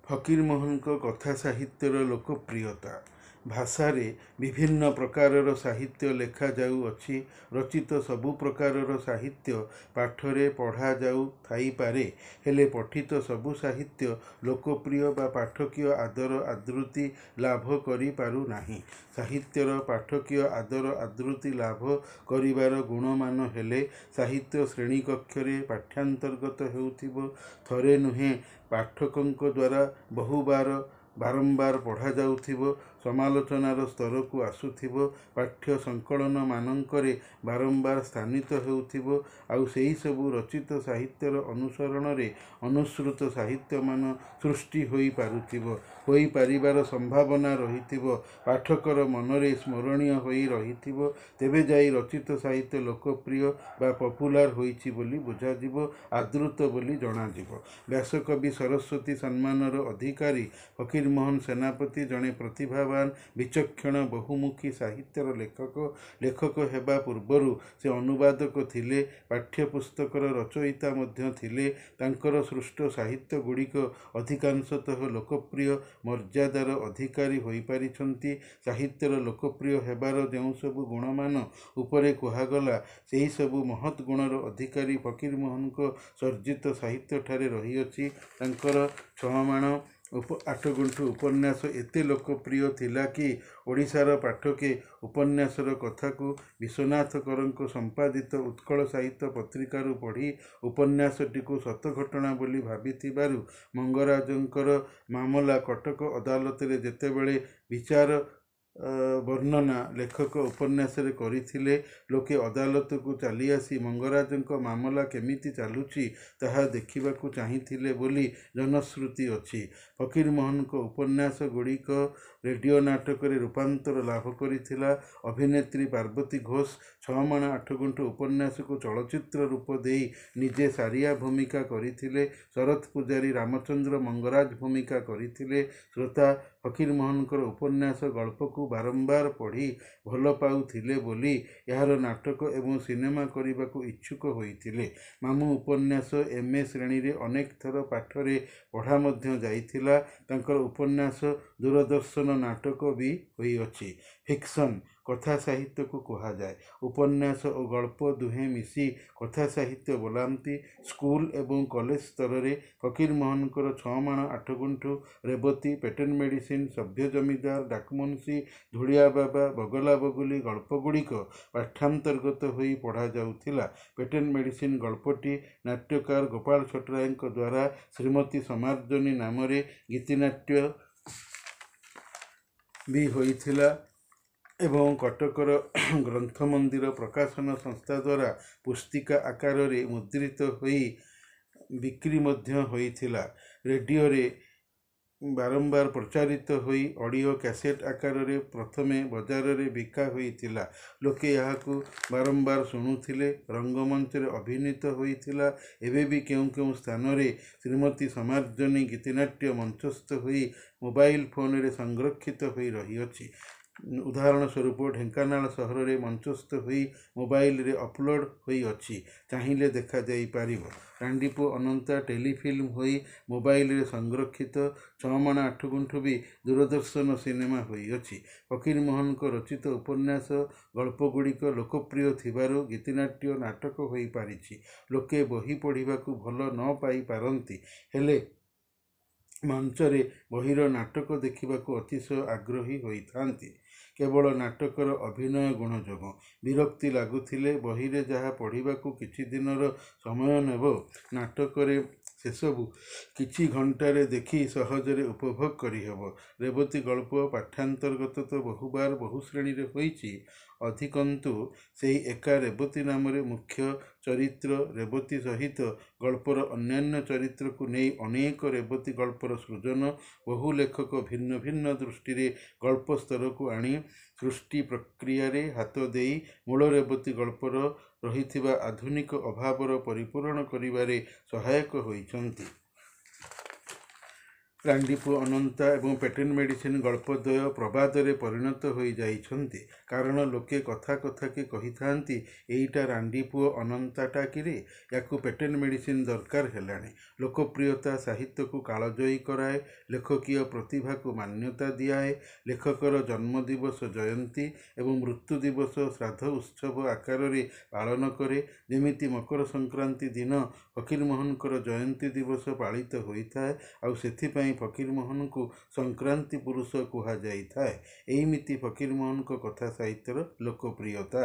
ଫକୀରମୋହନଙ୍କ କଥା ସାହିତ୍ୟର ଲୋକପ୍ରିୟତା। ଭାଷାରେ ବିଭିନ୍ନ ପ୍ରକାରର ସାହିତ୍ୟ ଲେଖାଯାଉଅଛି। ରଚିତ ସବୁ ପ୍ରକାରର ସାହିତ୍ୟ ପାଠରେ ପଢ଼ାଯାଉ ଥାଇପାରେ, ହେଲେ ପଠିତ ସବୁ ସାହିତ୍ୟ ଲୋକପ୍ରିୟ ବା ପାଠକୀୟ ଆଦର ଆଦୃତି ଲାଭ କରିପାରୁନାହିଁ। ସାହିତ୍ୟର ପାଠକୀୟ ଆଦର ଆଦୃତି ଲାଭ କରିବାର ଗୁଣମାନ ହେଲେ ସାହିତ୍ୟ ଶ୍ରେଣୀକକ୍ଷରେ ପାଠ୍ୟାନ୍ତର୍ଗତ ହେଉଥିବ, ଥରେ ନୁହେଁ ପାଠକଙ୍କ ଦ୍ୱାରା ବହୁବାର ବାରମ୍ବାର ପଢ଼ାଯାଉଥିବ, ସମାଲୋଚନାର ସ୍ତରକୁ ଆସୁଥିବ, ପାଠ୍ୟ ସଂକଳନମାନଙ୍କରେ ବାରମ୍ବାର ସ୍ଥାନିତ ହେଉଥିବ, ଆଉ ସେହିସବୁ ରଚିତ ସାହିତ୍ୟର ଅନୁସରଣରେ ଅନୁସୃତ ସାହିତ୍ୟମାନ ସୃଷ୍ଟି ହୋଇପାରୁଥିବ, ହୋଇପାରିବାର ସମ୍ଭାବନା ରହିଥିବ, ପାଠକର ମନରେ ସ୍ମରଣୀୟ ହୋଇ ରହିଥିବ, ତେବେ ଯାଇ ରଚିତ ସାହିତ୍ୟ ଲୋକପ୍ରିୟ ବା ପପୁଲାର ହୋଇଛି ବୋଲି ବୁଝାଯିବ, ଆଦୃତ ବୋଲି ଜଣାଯିବ। ବ୍ୟାସକବି ସରସ୍ୱତୀ ସମ୍ମାନର ଅଧିକାରୀ ଫକୀରମୋହନ ସେନାପତି ଜଣେ ପ୍ରତିଭାବାନ, ବିଚକ୍ଷଣ, ବହୁମୁଖୀ ସାହିତ୍ୟର ଲେଖକ। ଲେଖକ ହେବା ପୂର୍ବରୁ ସେ ଅନୁବାଦକ ଥିଲେ, ପାଠ୍ୟପୁସ୍ତକର ରଚୟିତା ମଧ୍ୟ ଥିଲେ। ତାଙ୍କର ସୃଷ୍ଟ ସାହିତ୍ୟଗୁଡ଼ିକ ଅଧିକାଂଶତଃ ଲୋକପ୍ରିୟ ମର୍ଯ୍ୟାଦାର ଅଧିକାରୀ ହୋଇପାରିଛନ୍ତି। ସାହିତ୍ୟର ଲୋକପ୍ରିୟ ହେବାର ଯେଉଁସବୁ ଗୁଣମାନ ଉପରେ କୁହାଗଲା, ସେହିସବୁ ମହତ୍ ଗୁଣର ଅଧିକାରୀ ଫକୀରମୋହନଙ୍କ ସର୍ଜିତ ସାହିତ୍ୟଠାରେ ରହିଅଛି। ତାଙ୍କର ଛଅମାଣ ଆଠଗୁଣ୍ଠ ଉପନ୍ୟାସ ଏତେ ଲୋକପ୍ରିୟ ଥିଲା କି ଓଡ଼ିଶାର ପାଠକେ ଉପନ୍ୟାସର କଥାକୁ ବିଶ୍ୱନାଥ କରଙ୍କ ସମ୍ପାଦିତ ଉତ୍କଳ ସାହିତ୍ୟ ପତ୍ରିକାରୁ ପଢ଼ି ଉପନ୍ୟାସଟିକୁ ସତ ଘଟଣା ବୋଲି ଭାବିଥିବାରୁ ମଙ୍ଗରାଜଙ୍କର ମାମଲା କଟକ ଅଦାଲତରେ ଯେତେବେଳେ ବିଚାର ବର୍ଣ୍ଣନା ଲେଖକ ଉପନ୍ୟାସରେ କରିଥିଲେ, ଲୋକେ ଅଦାଲତକୁ ଚାଲିଆସି ମଙ୍ଗରାଜଙ୍କ ମାମଲା କେମିତି ଚାଲୁଛି ତାହା ଦେଖିବାକୁ ଚାହିଁଥିଲେ ବୋଲି ଜନଶ୍ରୁତି ଅଛି। ଫକୀରମୋହନଙ୍କ ଉପନ୍ୟାସ ଗୁଡ଼ିକ ରେଡ଼ିଓ ନାଟକରେ ରୂପାନ୍ତର ଲାଭ କରିଥିଲା। ଅଭିନେତ୍ରୀ ପାର୍ବତୀ ଘୋଷ ଛଅମାଣ ଆଠଗୁଣ୍ଠ ଉପନ୍ୟାସକୁ ଚଳଚ୍ଚିତ୍ର ରୂପ ଦେଇ ନିଜେ ସାରିଆ ଭୂମିକା କରିଥିଲେ। ଶରତ ପୂଜାରୀ ରାମଚନ୍ଦ୍ର ମଙ୍ଗରାଜ ଭୂମିକା କରିଥିଲେ। ଶ୍ରୋତା ଫକୀରମୋହନଙ୍କର ଉପନ୍ୟାସ ଗଳ୍ପକୁ ବାରମ୍ବାର ପଢ଼ି ଭଲ ପାଉଥିଲେ ବୋଲି ଏହାର ନାଟକ ଏବଂ ସିନେମା କରିବାକୁ ଇଚ୍ଛୁକ ହୋଇଥିଲେ। ମାମୁଁ ଉପନ୍ୟାସ M.A. ଶ୍ରେଣୀରେ ଅନେକ ଥର ପାଠରେ ପଢ଼ା ମଧ୍ୟ ଯାଇଥିଲା। ତାଙ୍କର ଉପନ୍ୟାସ ଦୂରଦର୍ଶନ ନାଟକ ବି ହୋଇଅଛି। ଫିକ୍ସନ୍ କଥା ସାହିତ୍ୟକୁ କୁହାଯାଏ। ଉପନ୍ୟାସ ଓ ଗଳ୍ପ ଦୁହେଁ ମିଶି କଥା ସାହିତ୍ୟ ବୋଲାନ୍ତି। ସ୍କୁଲ ଏବଂ କଲେଜ ସ୍ତରରେ ଫକୀରମୋହନଙ୍କର ଛଅମାଣ ଆଠଗୁଣ୍ଠ, ରେବତୀ, ପେଟେଣ୍ଟ ମେଡ଼ିସିନ, ସଭ୍ୟ ଜମିଦାର, ଡାକମୁନ୍ସି, ଧୂଳିଆ ବାବା, ବଗଲା ବଗୁଲି ଗଳ୍ପଗୁଡ଼ିକ ପାଠ୍ୟାନ୍ତର୍ଗତ ହୋଇ ପଢ଼ାଯାଉଥିଲା। ପେଟେଣ୍ଟ ମେଡ଼ିସିନ ଗଳ୍ପଟି ନାଟ୍ୟକାର ଗୋପାଳ ଛୋଟରାୟଙ୍କ ଦ୍ୱାରା ଶ୍ରୀମତୀ ସମାର୍ଜନୀ ନାମରେ ଗୀତିନାଟ୍ୟ ବି ହୋଇଥିଲା ଏବଂ କଟକର ଗ୍ରନ୍ଥମନ୍ଦିର ପ୍ରକାଶନ ସଂସ୍ଥା ଦ୍ୱାରା ପୁସ୍ତିକା ଆକାରରେ ମୁଦ୍ରିତ ହୋଇ ବିକ୍ରି ମଧ୍ୟ ହୋଇଥିଲା। ରେଡ଼ିଓରେ ବାରମ୍ବାର ପ୍ରଚାରିତ ହୋଇ ଅଡ଼ିଓ କ୍ୟାସେଟ୍ ଆକାରରେ ପ୍ରଥମେ ବଜାରରେ ବିକା ହୋଇଥିଲା। ଲୋକେ ଏହାକୁ ବାରମ୍ବାର ଶୁଣୁଥିଲେ। ରଙ୍ଗମଞ୍ଚରେ ଅଭିନୀତ ହୋଇଥିଲା। ଏବେ ବି କେଉଁ କେଉଁ ସ୍ଥାନରେ ଶ୍ରୀମତୀ ସମାର୍ଜନୀ ଗୀତିନାଟ୍ୟ ମଞ୍ଚସ୍ଥ ହୋଇ ମୋବାଇଲ ଫୋନରେ ସଂରକ୍ଷିତ ହୋଇ ରହିଅଛି। ଉଦାହରଣ ସ୍ୱରୂପ ଢେଙ୍କାନାଳ ସହରରେ ମଞ୍ଚସ୍ଥ ହୋଇ ମୋବାଇଲରେ ଅପଲୋଡ଼ ହୋଇଅଛି, ଚାହିଁଲେ ଦେଖାଯାଇପାରିବ। ରାଣ୍ଡିପୁଅ ଅନନ୍ତା ଟେଲିଫିଲ୍ମ ହୋଇ ମୋବାଇଲରେ ସଂରକ୍ଷିତ। ଛଅମାଣ ଆଠଗୁଣ୍ଠ ବି ଦୂରଦର୍ଶନ ସିନେମା ହୋଇଅଛି। ଫକୀରମୋହନଙ୍କ ରଚିତ ଉପନ୍ୟାସ ଗଳ୍ପଗୁଡ଼ିକ ଲୋକପ୍ରିୟ ଥିବାରୁ ଗୀତିନାଟ୍ୟ ନାଟକ ହୋଇପାରିଛି। ଲୋକେ ବହି ପଢ଼ିବାକୁ ଭଲ ନ ପାଇପାରନ୍ତି, ହେଲେ ମଞ୍ଚରେ ବହିର ନାଟକ ଦେଖିବାକୁ ଅତିଶୟ ଆଗ୍ରହୀ ହୋଇଥାନ୍ତି। କେବଳ ନାଟକର ଅଭିନୟ ଗୁଣ ଯୋଗୁଁ ବିରକ୍ତି ଲାଗୁଥିଲେ ବହିରେ ଯାହା ପଢ଼ିବାକୁ କିଛି ଦିନର ସମୟ ନେବ, ନାଟକରେ ସେସବୁ କିଛି ଘଣ୍ଟାରେ ଦେଖି ସହଜରେ ଉପଭୋଗ କରିହେବ। ରେବତୀ ଗଳ୍ପ ପାଠ୍ୟାନ୍ତର୍ଗତ ତ ବହୁବାର ବହୁ ଶ୍ରେଣୀରେ ହୋଇଛି, ଅଧିକନ୍ତୁ ସେହି ଏକା ରେବତୀ ନାମରେ ମୁଖ୍ୟ ଚରିତ୍ର ରେବତୀ ସହିତ ଗଳ୍ପର ଅନ୍ୟାନ୍ୟ ଚରିତ୍ରକୁ ନେଇ ଅନେକ ରେବତୀ ଗଳ୍ପର ସୃଜନ। ବହୁ ଲେଖକ ଭିନ୍ନ ଭିନ୍ନ ଦୃଷ୍ଟିରେ ଗଳ୍ପ ସ୍ତରକୁ ଆଣି ସୃଷ୍ଟି ପ୍ରକ୍ରିୟାରେ ହାତ ଦେଇ ମୂଳ ରେବତୀ ଗଳ୍ପର ରହିଥିବା ଆଧୁନିକ ଅଭାବର ପରିପୂରଣ କରିବାରେ ସହାୟକ ହୋଇଛନ୍ତି। ରାଣ୍ଡିପୁଅ ଅନନ୍ତା ଏବଂ ପେଟେଣ୍ଟ ମେଡ଼ିସିନ ଗଳ୍ପଦ୍ୱୟ ପ୍ରବାଦରେ ପରିଣତ ହୋଇଯାଇଛନ୍ତି। କାରଣ ଲୋକେ କଥା କଥାକେ କହିଥାନ୍ତି ଏଇଟା ରାଣ୍ଡି ପୁଅ ଅନନ୍ତାଟା କିରେ, ୟାକୁ ପେଟେଣ୍ଟ ମେଡ଼ିସିନ ଦରକାର ହେଲାଣି। ଲୋକପ୍ରିୟତା ସାହିତ୍ୟକୁ କାଳଜୟୀ କରାଏ, ଲେଖକୀୟ ପ୍ରତିଭାକୁ ମାନ୍ୟତା ଦିଆଏ, ଲେଖକର ଜନ୍ମଦିବସ ଜୟନ୍ତୀ ଏବଂ ମୃତ୍ୟୁ ଦିବସ ଶ୍ରାଦ୍ଧ ଉତ୍ସବ ଆକାରରେ ପାଳନ କରେ। ଯେମିତି ମକର ସଂକ୍ରାନ୍ତି ଦିନ ଫକୀରମୋହନଙ୍କର ଜୟନ୍ତୀ ଦିବସ ପାଳିତ ହୋଇଥାଏ, ଆଉ ସେଥିପାଇଁ ଫକୀରମୋହନଙ୍କୁ ସଂକ୍ରାନ୍ତି ପୁରୁଷ କୁହାଯାଇଥାଏ। ଏଇମିତି ଫକୀରମୋହନଙ୍କ କଥା ସାହିତ୍ୟର ଲୋକପ୍ରିୟତା।